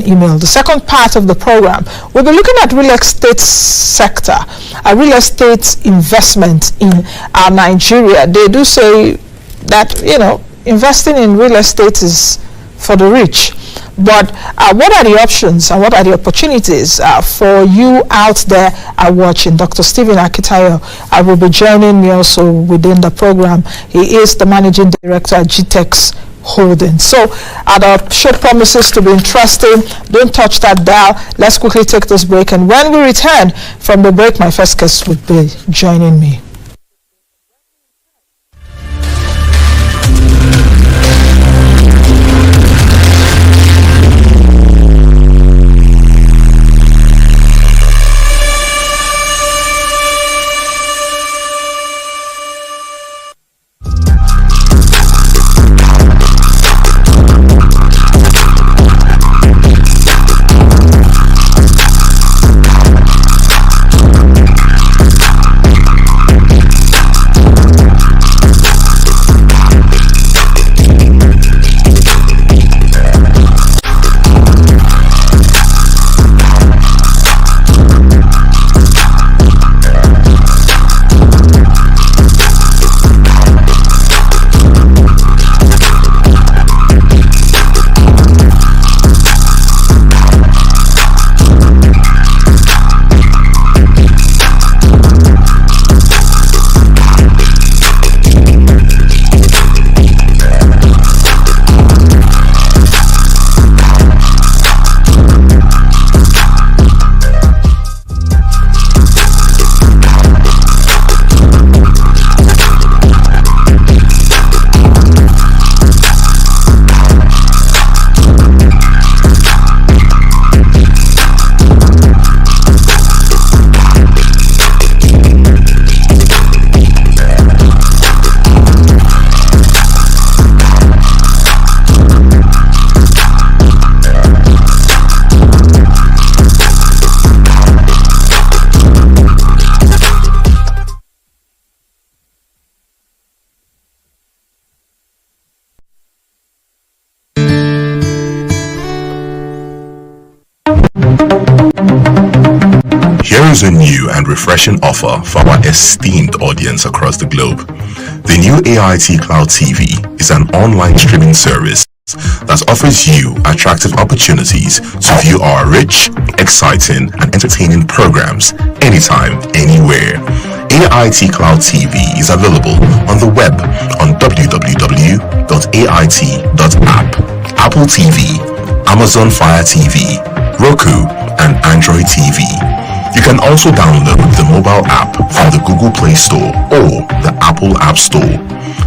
an email. The second part of the program, we'll be looking at real estate sector, real estate investment in Nigeria. They do say that, investing in real estate is for the rich. But what are the options and what are the opportunities for you out there watching? Dr. Stephen Akitayo will be joining me also within the program. He is the Managing Director at GTEX Holding. So the show promises to be interesting. Don't touch that dial. Let's quickly take this break. And when we return from the break, my first guest will be joining me. Here's a new and refreshing offer for our esteemed audience across the globe. The new AIT Cloud TV is an online streaming service that offers you attractive opportunities to view our rich, exciting, and entertaining programs anytime, anywhere. AIT Cloud TV is available on the web on www.ait.app, Apple TV, Amazon Fire TV, Roku, and Android TV. You can also download the mobile app from the Google Play Store or the Apple App Store.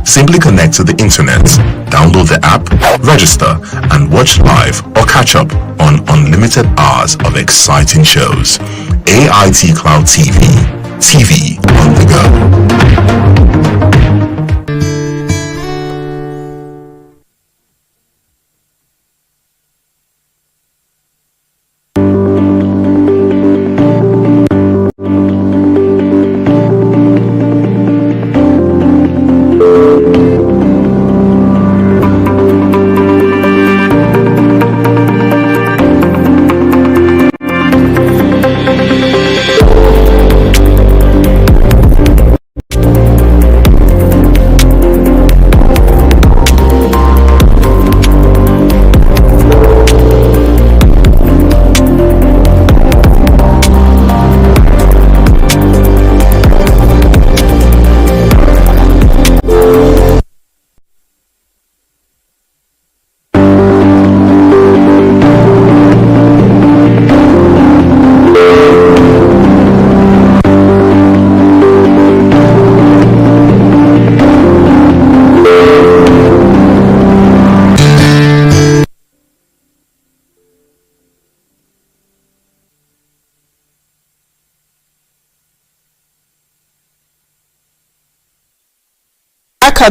Simply connect to the internet, download the app, register, and watch live or catch up on unlimited hours of exciting shows. AIT Cloud TV. TV on the go.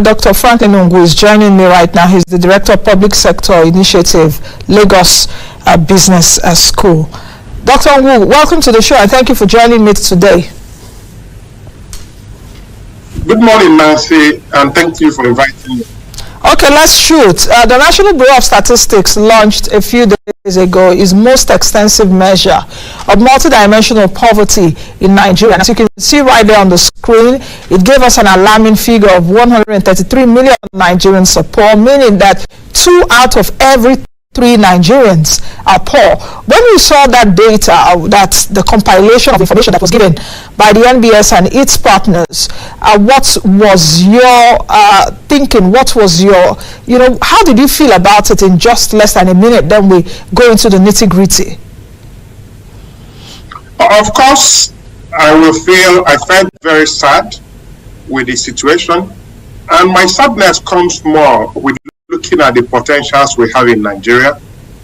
Dr. Franklin Ongu is joining me right now. He's the Director of Public Sector Initiative, Lagos Business School. Dr. Ongu, welcome to the show and thank you for joining me today. Good morning, Nancy, and thank you for inviting me. Okay, let's shoot. The National Bureau of Statistics launched a few days ago its most extensive measure of multidimensional poverty in Nigeria. As you can see right there on the screen, it gave us an alarming figure of 133 million Nigerians are poor, meaning that 2 out of every 3 Nigerians are poor. When we saw that data, that's the compilation of information that was given by the NBS and its partners, what was your thinking? What was your, how did you feel about it in just less than a minute? Then we go into the nitty-gritty. Of course, I felt very sad with the situation, and my sadness comes more with looking at the potentials we have in Nigeria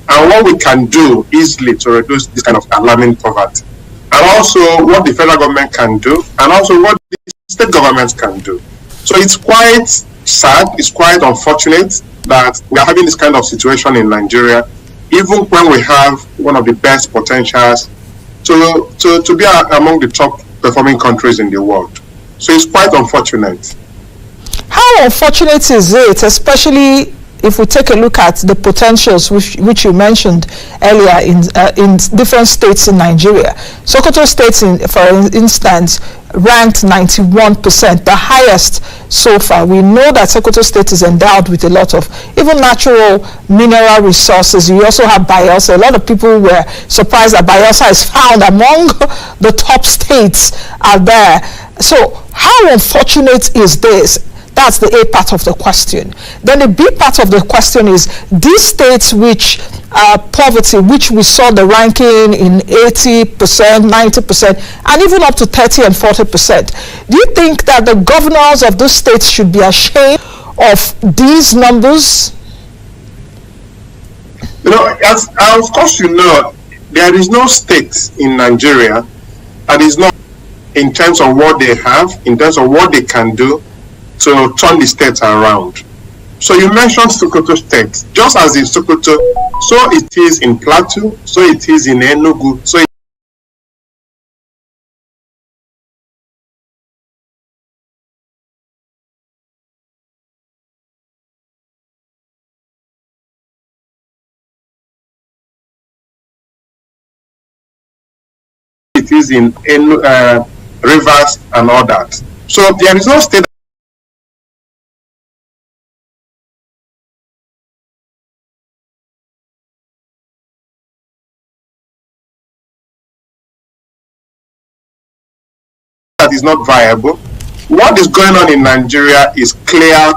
and what we can do easily to reduce this kind of alarming poverty, and also what the federal government can do, and also what the state governments can do. So it's quite sad, it's quite unfortunate that we are having this kind of situation in Nigeria, even when we have one of the best potentials to be among the top performing countries in the world. So it's quite unfortunate. How unfortunate is it, especially if we take a look at the potentials which you mentioned earlier in different states in Nigeria? Sokoto State, for instance, ranked 91%, the highest so far. We know that Sokoto State is endowed with a lot of even natural mineral resources. You also have Bayelsa. A lot of people were surprised that Bayelsa is found among the top states out there. So how unfortunate is this? That's the A part of the question. Then the B part of the question is these states which poverty, which we saw the ranking in 80%, 90%, and even up to 30 and 40%. Do you think that the governors of those states should be ashamed of these numbers? Of course, there is no state in Nigeria that is not, in terms of what they have, in terms of what they can do, to turn the state around. So you mentioned Sokoto State. Just as in Sokoto, so it is in Plateau, so it is in Enugu, so it is in Rivers and all that. So there is no state that is not viable. What is going on in Nigeria is clear.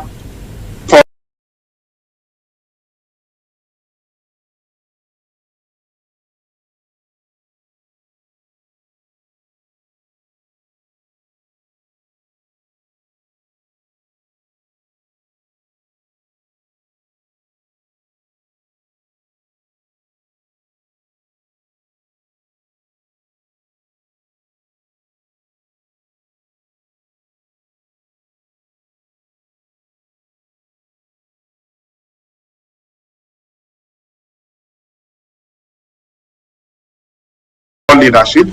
Leadership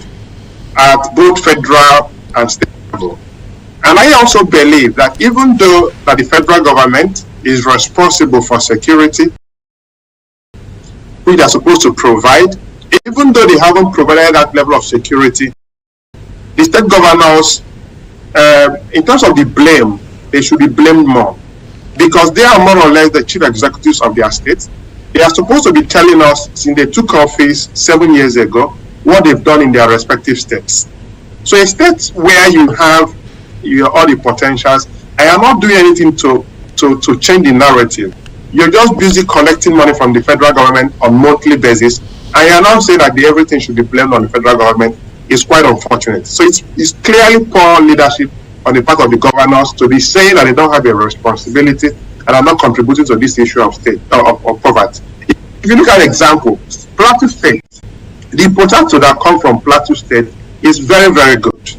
at both federal and state level. And I also believe that even though that the federal government is responsible for security, which they are supposed to provide, even though they haven't provided that level of security, the state governors, in terms of the blame, they should be blamed more, because they are more or less the chief executives of their states. They are supposed to be telling us, since they took office 7 years ago, what they've done in their respective states. So a state where you have all the potentials, I am not doing anything to change the narrative. You're just busy collecting money from the federal government on monthly basis, and you're now saying that everything should be blamed on the federal government. Is quite unfortunate. So it's clearly poor leadership on the part of the governors to be saying that they don't have a responsibility and are not contributing to this issue of state of poverty. If you look at example, Plateau State, the potato that come from Plateau State is very, very good.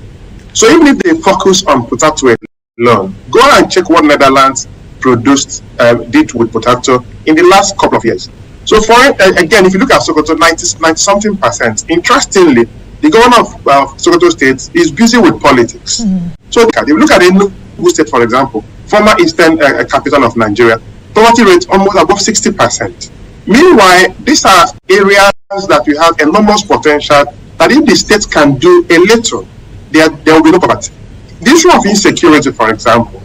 So even if they focus on potato alone, go and check what Netherlands did with potato in the last couple of years. So for again, if you look at Sokoto, 90-something percent. Interestingly, the governor of Sokoto State is busy with politics. So if you look at Enugu State, for example, former eastern capital of Nigeria, poverty rate almost above 60%. Meanwhile, these are areas that we have enormous potential that if the state can do a little, there will be no poverty. The issue of insecurity, for example,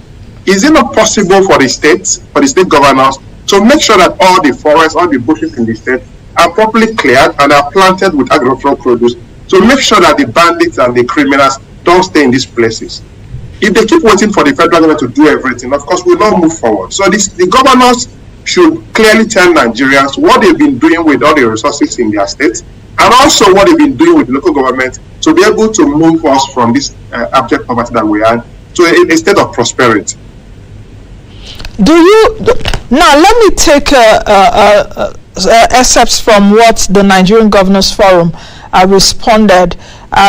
is it not possible for the state governors to make sure that all the forests, all the bushes in the state are properly cleared and are planted with agricultural produce to make sure that the bandits and the criminals don't stay in these places? If they keep waiting for the federal government to do everything, of course, we'll not move forward. So the governors should clearly tell Nigerians what they've been doing with all the resources in their states, and also what they've been doing with local government to be able to move us from this abject poverty that we are to a state of prosperity. Now let me take excerpts from what the Nigerian Governors Forum responded.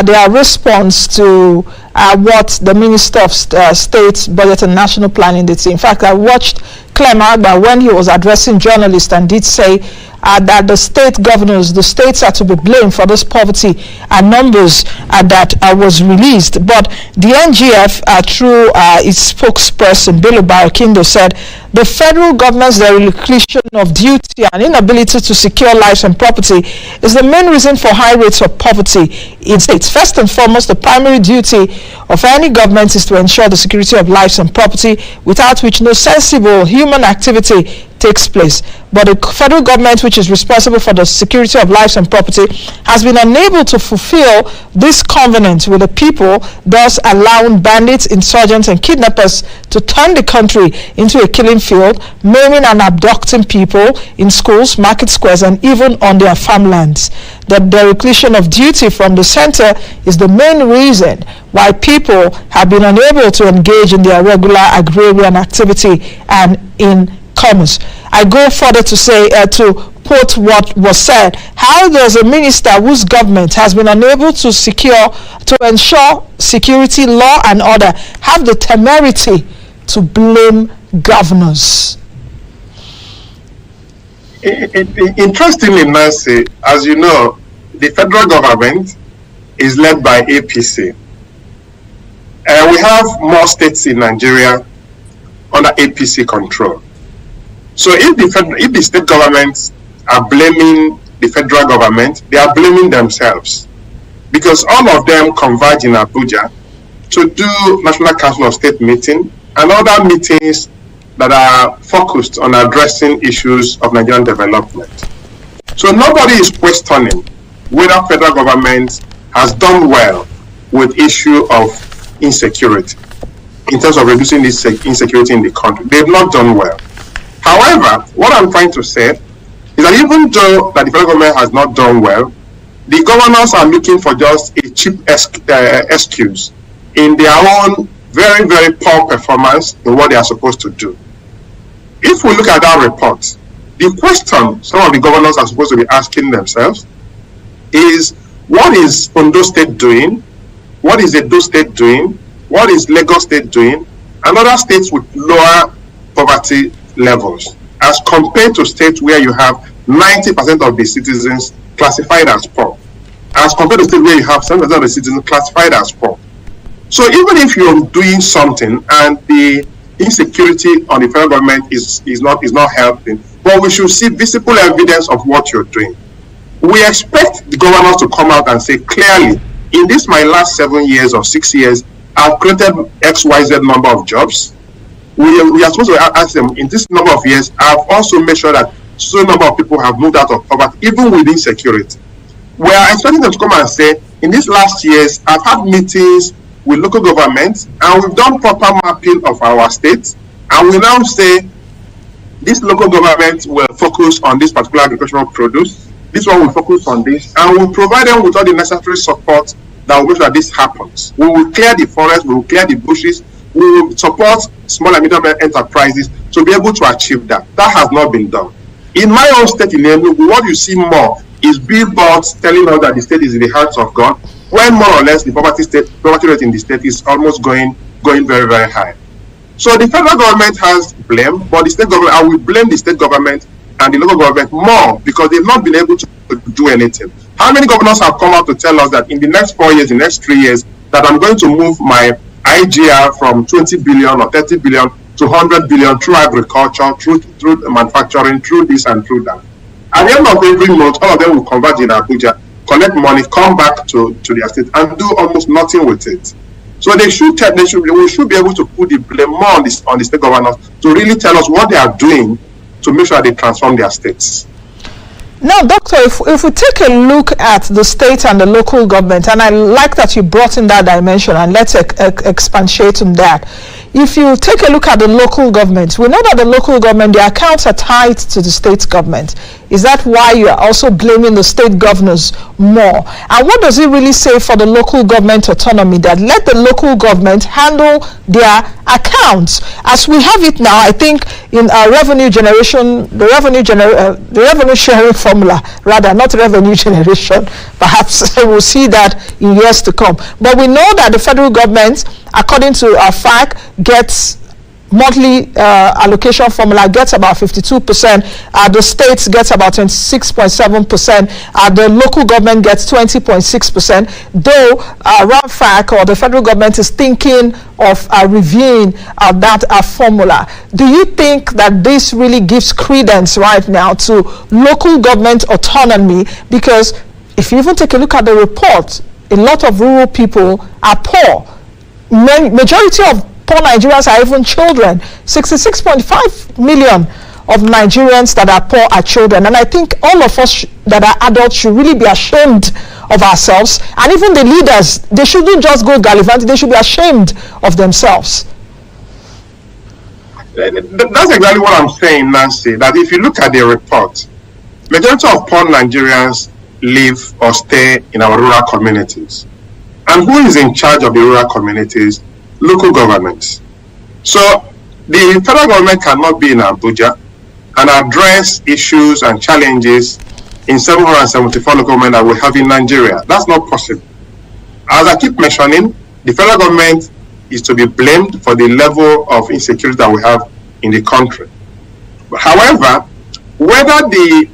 Their response to what the Minister of State, Budget and National Planning did say. In fact, I watched Clem Agba when he was addressing journalists and did say that the state governors, the states are to be blamed for this poverty and numbers that was released. But the NGF, through its spokesperson, Bello Barakindo, said the federal government's dereliction of duty and inability to secure lives and property is the main reason for high rates of poverty in states. First and foremost, the primary duty of any government is to ensure the security of lives and property, without which no sensible human activity takes place. But the federal government, which is responsible for the security of lives and property, has been unable to fulfill this covenant with the people, thus allowing bandits, insurgents and kidnappers to turn the country into a killing field, maiming and abducting people in schools, market squares and even on their farmlands. The dereliction of duty from the center is the main reason why people have been unable to engage in their regular agrarian activity and in commerce. I go further to say, to quote what was said, how does a minister whose government has been unable to ensure security, law and order have the temerity to blame governors? Interestingly, Nancy, as you know, the federal government is led by APC. We have more states in Nigeria under APC control. So if the state governments are blaming the federal government, they are blaming themselves, because all of them converge in Abuja to do National Council of State meeting and other meetings that are focused on addressing issues of Nigerian development. So nobody is questioning whether federal government has done well with issue of insecurity in terms of reducing this insecurity in the country. They've not done well. However, what I'm trying to say is that even though that the federal government has not done well, the governors are looking for just a cheap excuse in their own very, very poor performance in what they are supposed to do. If we look at that report, the question some of the governors are supposed to be asking themselves is, what is Ondo State doing? What is Edo State doing? What is Lagos State doing? And other states with lower poverty levels, as compared to states where you have 90% of the citizens classified as poor, as compared to states where you have 7% of the citizens classified as poor. So even if you're doing something and the insecurity on the federal government is not helping, but we should see visible evidence of what you're doing. We expect the governors to come out and say clearly, in this my last 7 years or 6 years, I've created XYZ number of jobs. We are supposed to ask them, in this number of years, I've also made sure that so number of people have moved out of poverty, even with insecurity. We are expecting them to come and say, in these last years, I've had meetings with local governments and we've done proper mapping of our states, and we now say this local government will focus on this particular agricultural produce, this one will focus on this, and we'll provide them with all the necessary support that will make sure that this happens. We will clear the forest, we will clear the bushes, we will support small and medium enterprises to be able to achieve that. That has not been done. In my own state in Enugu, what you see more is billboards telling us that the state is in the hands of God, when more or less the poverty rate in the state is almost going very, very high. So the federal government has blame, but the state government, I will blame the state government and the local government more, because they've not been able to do anything. How many governors have come out to tell us that in the next 4 years, in the next 3 years, that I'm going to move my IGR from 20 billion or 30 billion to 100 billion through agriculture, through manufacturing, through this and through that. At the end of every month, all of them will converge in Abuja, collect money, come back to their state, and do almost nothing with it. So we should be able to put the blame more on the state governors to really tell us what they are doing to make sure they transform their states. Now, Doctor, if we take a look at the state and the local government, and I like that you brought in that dimension, and let's expatiate on that. If you take a look at the local government, we know that the local government, their accounts are tied to the state government. Is that why you are also blaming the state governors more? And what does it really say for the local government autonomy, that let the local government handle their accounts? As we have it now, I think in our revenue generation, the revenue sharing formula, rather, not revenue generation, perhaps we'll see that in years to come. But we know that the federal government, according to our FAC, gets monthly allocation formula, gets about 52%, the states gets about 26.7%, the local government gets 20.6%, though RAMFAC or the federal government is thinking of reviewing that formula. Do you think that this really gives credence right now to local government autonomy? Because if you even take a look at the report, a lot of rural people are poor. Majority of poor Nigerians are even children. 66.5 million of Nigerians that are poor are children. And I think all of us that are adults should really be ashamed of ourselves. And even the leaders, they shouldn't just go gallivanting, they should be ashamed of themselves. That's exactly what I'm saying, Nancy, that if you look at the report, majority of poor Nigerians live or stay in our rural communities. And who is in charge of the rural communities? Local governments. So the federal government cannot be in Abuja and address issues and challenges in 774 local government that we have in Nigeria. That's not possible. As I keep mentioning, the federal government is to be blamed for the level of insecurity that we have in the country. However, whether the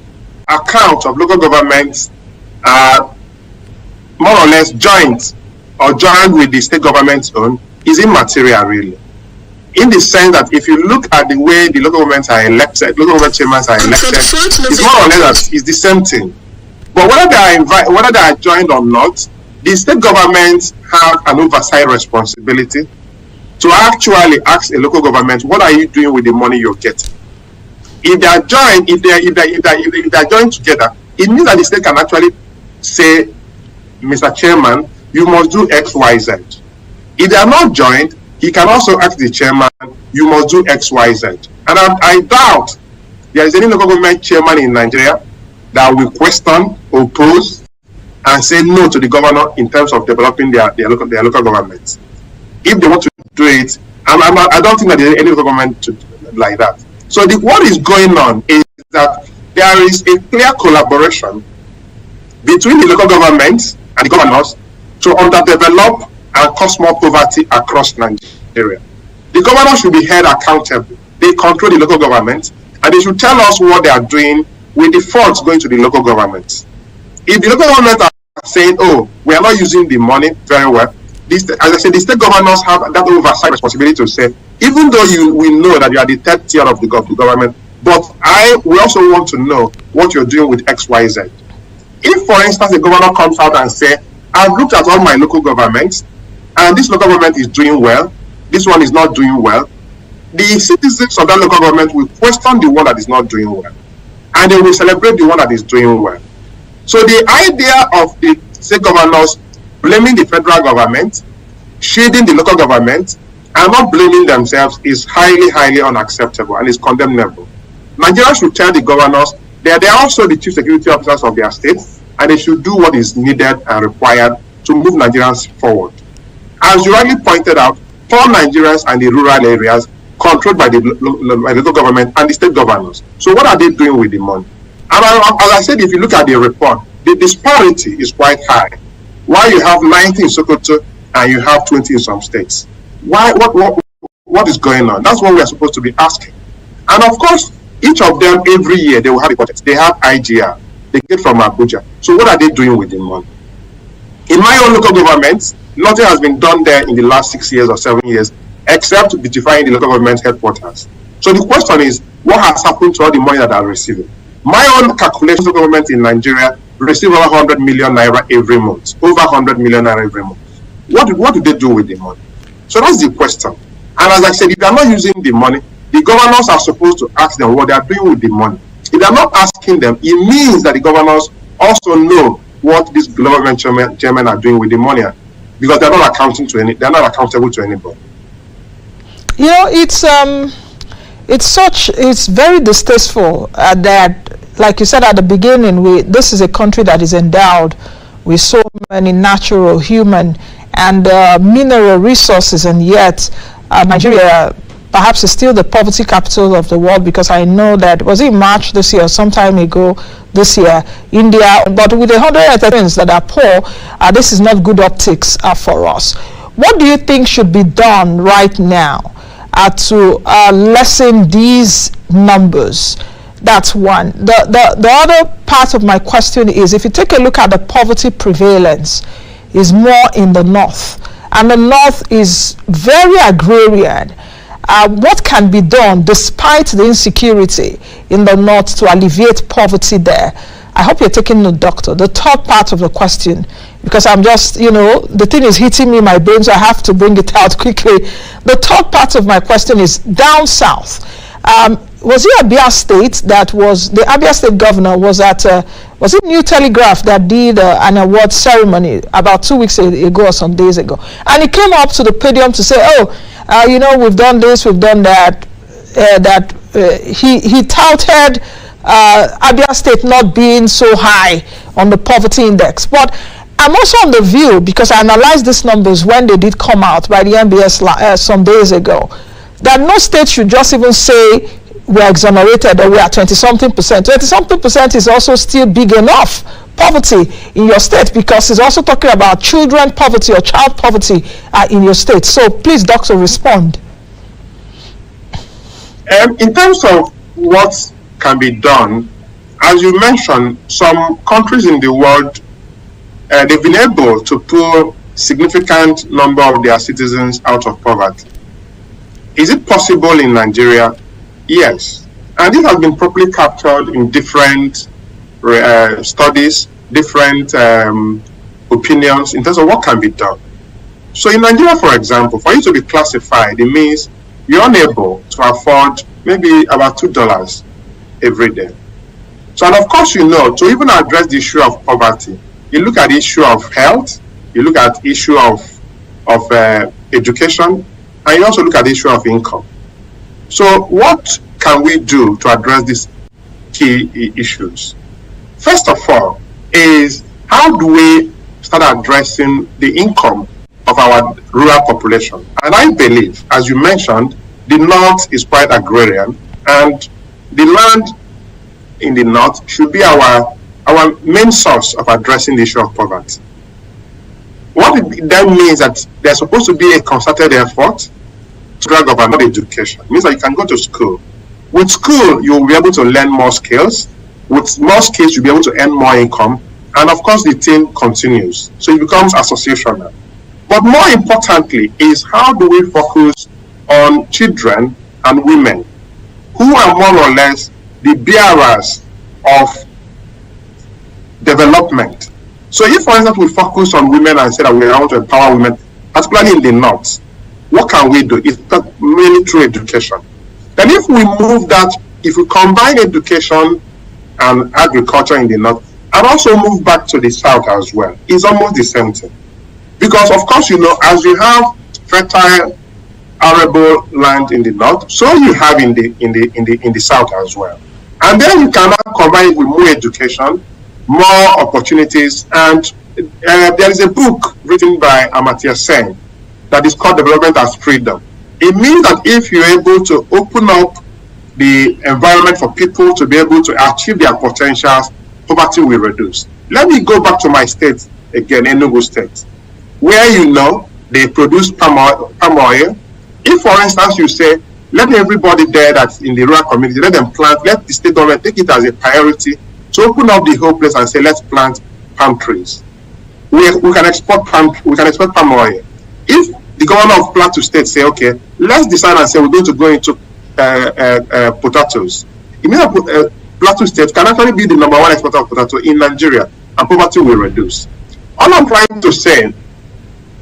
accounts of local governments are more or less joint or joined with the state government's own is immaterial, really. In the sense that if you look at the way the local governments are elected, local government chairmen are elected, it's more or less it's the same thing. But whether they are joined or not, the state governments have an oversight responsibility to actually ask a local government, what are you doing with the money you're getting? If they are joined, if they are joined together, it means that the state can actually say, Mr. Chairman, you must do X, Y, Z. If they are not joined, he can also ask the chairman, you must do X, Y, Z. And I doubt there is any local government chairman in Nigeria that will question, oppose, and say no to the governor in terms of developing their local government. If they want to do it, I don't think that there is any local government like that. So what is going on is that there is a clear collaboration between the local governments and the governors to underdevelop and cause more poverty across Nigeria. The governors should be held accountable. They control the local government, and they should tell us what they are doing with the funds going to the local governments. If the local government are saying, oh, we are not using the money very well, as I said, the state governors have that oversight responsibility to say, even though we know that you are the third tier of the government, but we also want to know what you're doing with X, Y, Z. If, for instance, the governor comes out and says, I've looked at all my local governments, and this local government is doing well, this one is not doing well, the citizens of that local government will question the one that is not doing well, and they will celebrate the one that is doing well. So the idea of the state governors blaming the federal government, shading the local government, and not blaming themselves is highly, highly unacceptable and is condemnable. Nigeria should tell the governors that they are also the chief security officers of their states, and they should do what is needed and required to move Nigerians forward. As you rightly pointed out, poor Nigerians and the rural areas controlled by the local government and the state governors. So what are they doing with the money? And as I said, if you look at the report, the disparity is quite high. Why you have 90 in Sokoto and you have 20 in some states? Why? What is going on? That's what we are supposed to be asking. And of course, each of them every year they will have a budget. They have IGR. They get from Abuja. So what are they doing with the money? In my own local government, nothing has been done there in the last 6 years or 7 years, except beautifying the local government headquarters. So the question is, what has happened to all the money that are receiving? My own calculations of government in Nigeria receive over 100 million naira every month, over 100 million naira every month. What do they do with the money? So that's the question. And as I said, if they are not using the money, the governors are supposed to ask them what they are doing with the money. If they are not asking them, it means that the governors also know what these government chairmen are doing with the money, because they're not accountable to anybody. You know, it's very distasteful that, like you said at the beginning, this is a country that is endowed with so many natural, human, and mineral resources, and yet Nigeria perhaps is still the poverty capital of the world, because I know that, was it in March this year or sometime ago this year, India, but with 113 that are poor, this is not good optics for us. What do you think should be done right now to lessen these numbers? That's one. The other part of my question is, if you take a look at the poverty prevalence, is more in the north, and the north is very agrarian. What can be done despite the insecurity in the north to alleviate poverty there? I hope you're taking note, Doctor. The third part of the question, because I'm just, the thing is hitting me in my brain, so I have to bring it out quickly. The third part of my question is down south. Was it Abia State that was, the Abia State governor was at, was it New Telegraph that did an award ceremony about 2 weeks ago or some days ago? And he came up to the podium to say, we've done this, we've done that, he touted Abia State not being so high on the poverty index. But I'm also on the view, because I analyzed these numbers when they did come out by the NBS some days ago, that no state should just even say we're exonerated or we are 20-something percent. 20-something percent is also still big enough poverty in your state, because it's also talking about children poverty or child poverty in your state. So please, Doctor, respond. In terms of what can be done, as you mentioned, some countries in the world, they've been able to pull significant number of their citizens out of poverty. Is it possible in Nigeria? Yes. And this has been properly captured in different studies, different opinions in terms of what can be done. So in Nigeria, for example, for you to be classified, it means you're unable to afford maybe about $2 every day. So, and of course, to even address the issue of poverty, you look at the issue of health, you look at the issue of education, and you also look at the issue of income. So what can we do to address these key issues? First of all, is how do we start addressing the income of our rural population? And I believe, as you mentioned, the north is quite agrarian, and the land in the north should be our main source of addressing the issue of poverty. What it then means that there's supposed to be a concerted effort to drag government education. It means that you can go to school. With school, you'll be able to learn more skills. With more skills, you'll be able to earn more income. And of course, the thing continues. So it becomes associational. But more importantly is, how do we focus on children and women who are more or less the bearers of development? So if, for instance, we focus on women and say that we want to empower women, particularly in the north, what can we do? It's mainly through education. Then if we move that, if we combine education and agriculture in the north, and also move back to the south as well, it's almost the same thing. Because of course, as you have fertile, arable land in the north, so you have in the south as well. And then you can now combine it with more education, more opportunities, and there is a book written by Amartya Sen that is called Development as Freedom. It means that if you're able to open up the environment for people to be able to achieve their potentials, poverty will reduce. Let me go back to my state again, Enugu State, where they produce palm oil. If, for instance, you say, let everybody there that's in the rural community, let them plant, let the state government take it as a priority to open up the whole place and say, let's plant palm trees. We can export palm oil. If the governor of Plateau State say, okay, let's decide and say we're going to go into potatoes. It means Plateau State can actually be the #1 exporter of potato in Nigeria, and poverty will reduce. All I'm trying to say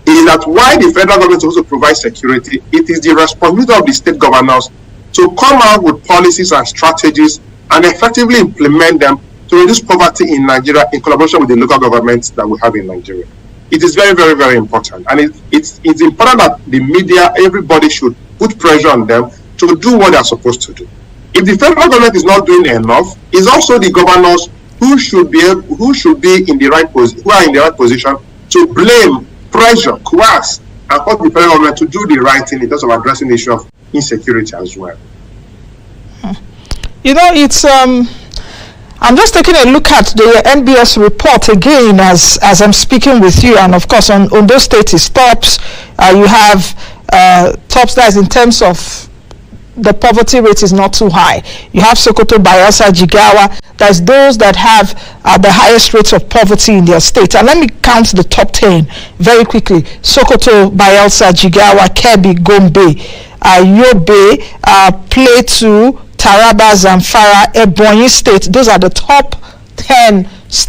is that while the federal government also provides security, it is the responsibility of the state governors to come out with policies and strategies and effectively implement them to reduce poverty in Nigeria in collaboration with the local governments that we have in Nigeria. It is very, very, very important. And it's important that the media, everybody should put pressure on them to do what they're supposed to do. If the federal government is not doing enough, it's also the governors who should be in the right position to blame, pressure, coerce, and cause the federal government to do the right thing in terms of addressing the issue of insecurity as well. You know, it's I'm just taking a look at the NBS report again as I'm speaking with you, and of course on those states is tops. You have tops that is in terms of the poverty rate is not too high. You have Sokoto, Bayelsa, Jigawa. There's those that have the highest rates of poverty in their state. And let me count the top 10 very quickly. Sokoto, Bayelsa, Jigawa, Kebbi, Gombe, Yobe, Plateau, Taraba, Zamfara, Ebonyi State. Those are the top 10